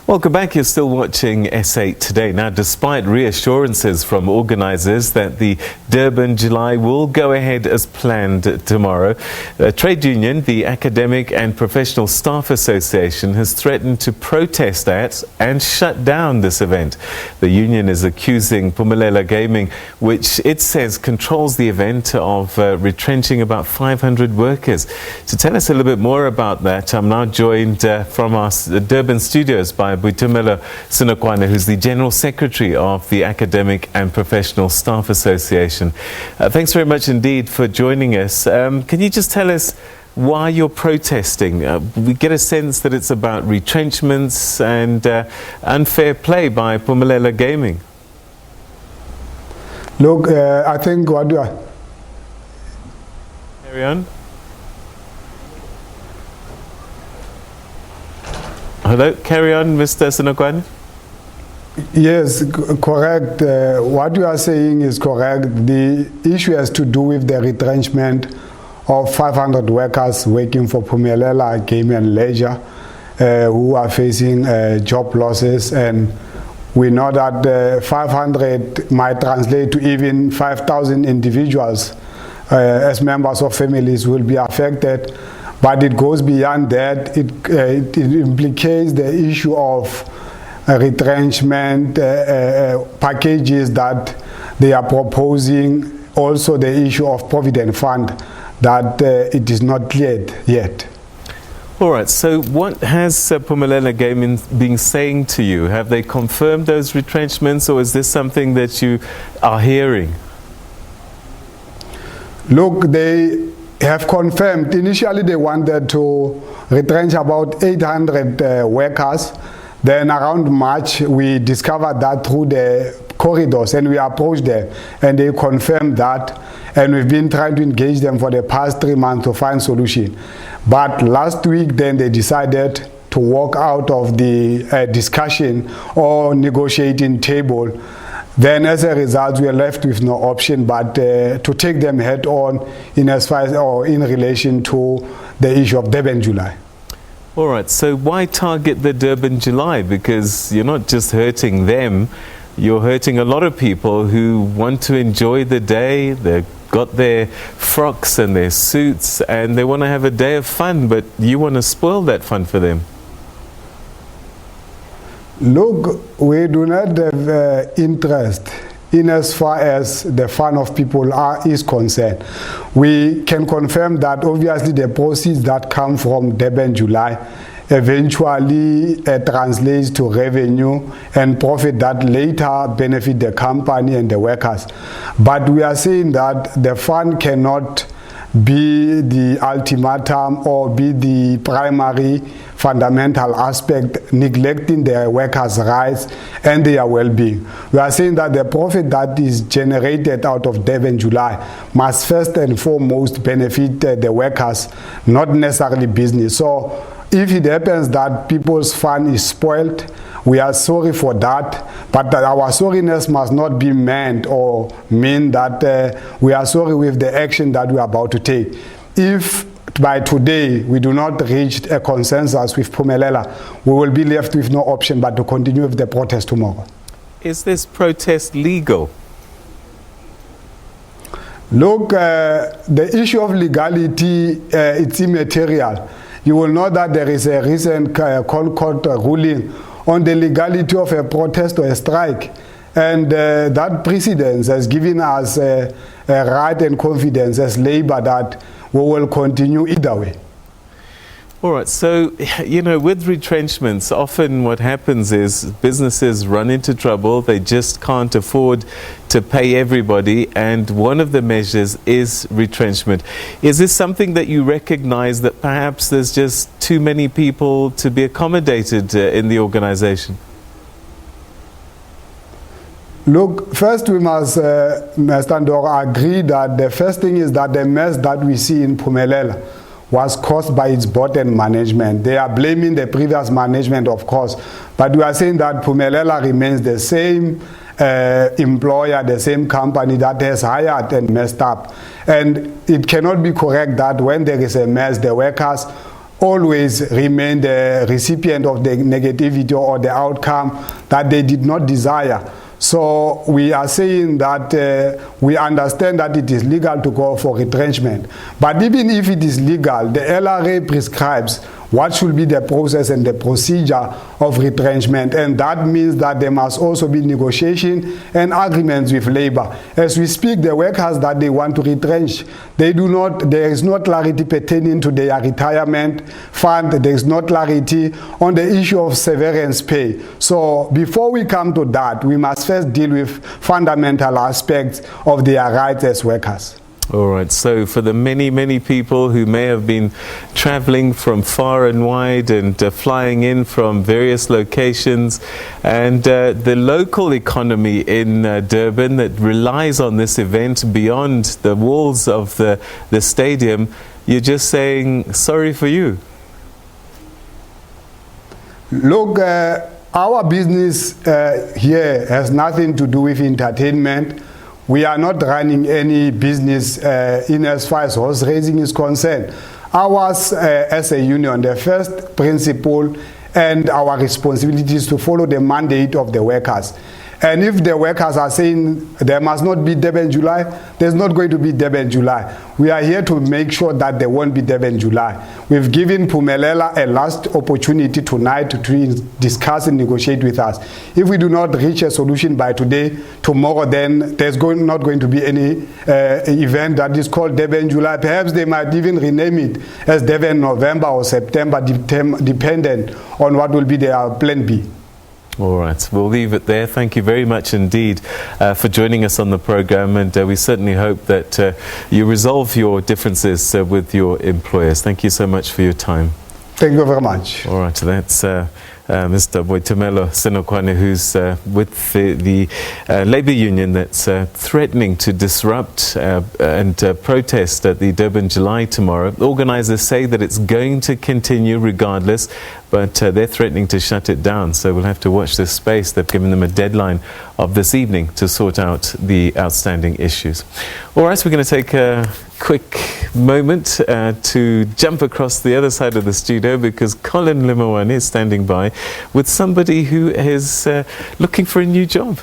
Welcome back. You're still watching S8 Today. Now, despite reassurances from organisers that the Durban July will go ahead as planned tomorrow, the trade union, the Academic and Professional Staff Association, has threatened to protest at and shut down this event. The union is accusing Phumelela Gaming, which it says controls the event, of retrenching about 500 workers. To tell us a little bit more about that, I'm now joined from our Durban studios by Boitumelo Senokoane, who's the General Secretary of the Academic and Professional Staff Association. Thanks very much indeed for joining us. Can you just tell us why you're protesting? We get a sense that it's about retrenchments and unfair play by Phumelela Gaming. Look, I think what do I... Carry on. Hello, carry on, Mr. Senokoane. Yes, correct. What you are saying is correct. The issue has to do with the retrenchment of 500 workers working for Phumelela Gaming and Leisure who are facing job losses, and we know that 500 might translate to even 5,000 individuals as members of families will be affected. But it goes beyond that. It implicates the issue of retrenchment packages that they are proposing. Also the issue of Provident Fund that it is not cleared yet. All right, so what has Phumelela Gaming been saying to you? Have they confirmed those retrenchments, or is this something that you are hearing? Look, they have confirmed. Initially they wanted to retrench about 800 workers. Then around March we discovered that through the corridors, and we approached them and they confirmed that, and we've been trying to engage them for the past 3 months to find solution. But last week then they decided to walk out of the discussion or negotiating table. Then as a result we are left with no option but to take them head on in as far as, or in relation to the issue of Durban July. All right, so why target the Durban July? Because you're not just hurting them, you're hurting a lot of people who want to enjoy the day. They've got their frocks and their suits and they want to have a day of fun, but you want to spoil that fun for them. Look, we do not have interest in as far as the fun of people is concerned. We can confirm that obviously the proceeds that come from Durban July eventually translates to revenue and profit that later benefit the company and the workers. But we are saying that the fund cannot be the ultimatum or be the primary fundamental aspect, neglecting their workers' rights and their well-being. We are saying that the profit that is generated out of Durban July must first and foremost benefit the workers, not necessarily business. So if it happens that people's fun is spoiled, we are sorry for that, but our sorriness must not be meant or mean that we are sorry with the action that we are about to take. If by today we do not reach a consensus with Phumelela, we will be left with no option but to continue with the protest tomorrow. Is this protest legal? Look, the issue of legality, it's immaterial. You will know that there is a recent court ruling on the legality of a protest or a strike, and that precedence has given us a right and confidence as Labour that we will continue either way. All right, so, you know, with retrenchments, often what happens is businesses run into trouble. They just can't afford to pay everybody, and one of the measures is retrenchment. Is this something that you recognize, that perhaps there's just too many people to be accommodated in the organization? Look, first we must, Mr. Ndoro, agree that the first thing is that the mess that we see in Phumelela was caused by its board and management. They are blaming the previous management, of course, but we are saying that Phumelela remains the same employer, the same company that has hired and messed up. And it cannot be correct that when there is a mess, the workers always remain the recipient of the negativity or the outcome that they did not desire. So we are saying that we understand that it is legal to go for retrenchment. But even if it is legal, the LRA prescribes what should be the process and the procedure of retrenchment, and that means that there must also be negotiation and agreements with labor. As we speak, the workers that they want to retrench, there is no clarity pertaining to their retirement fund, there is no clarity on the issue of severance pay. So before we come to that, we must first deal with fundamental aspects of their rights as workers. All right, so for the many people who may have been traveling from far and wide and flying in from various locations, and the local economy in Durban that relies on this event beyond the walls of the stadium, you're just saying sorry for you. Look, our business here has nothing to do with entertainment. We are not running any business in as far as horse racing is concerned. Ours as a union, the first principle and our responsibility is to follow the mandate of the workers. And if the workers are saying there must not be Durban July, there's not going to be Durban July. We are here to make sure that there won't be Durban July. We've given Phumelela a last opportunity tonight to discuss and negotiate with us. If we do not reach a solution by today, tomorrow, then there's not going to be any event that is called Durban July. Perhaps they might even rename it as Durban November or September, dependent on what will be their plan B. All right, we'll leave it there. Thank you very much indeed for joining us on the program, and we certainly hope that you resolve your differences with your employers. Thank you so much for your time. Thank you very much. All right, that's Mr. Boitumelo Senokoane, who's with the labour union that's threatening to disrupt and protest at the Durban July tomorrow. Organisers say that it's going to continue regardless, but they're threatening to shut it down. So we'll have to watch this space. They've given them a deadline of this evening to sort out the outstanding issues. All right, so we're going to take a quick moment to jump across the other side of the studio, because Colin Limawane is standing by with somebody who is looking for a new job.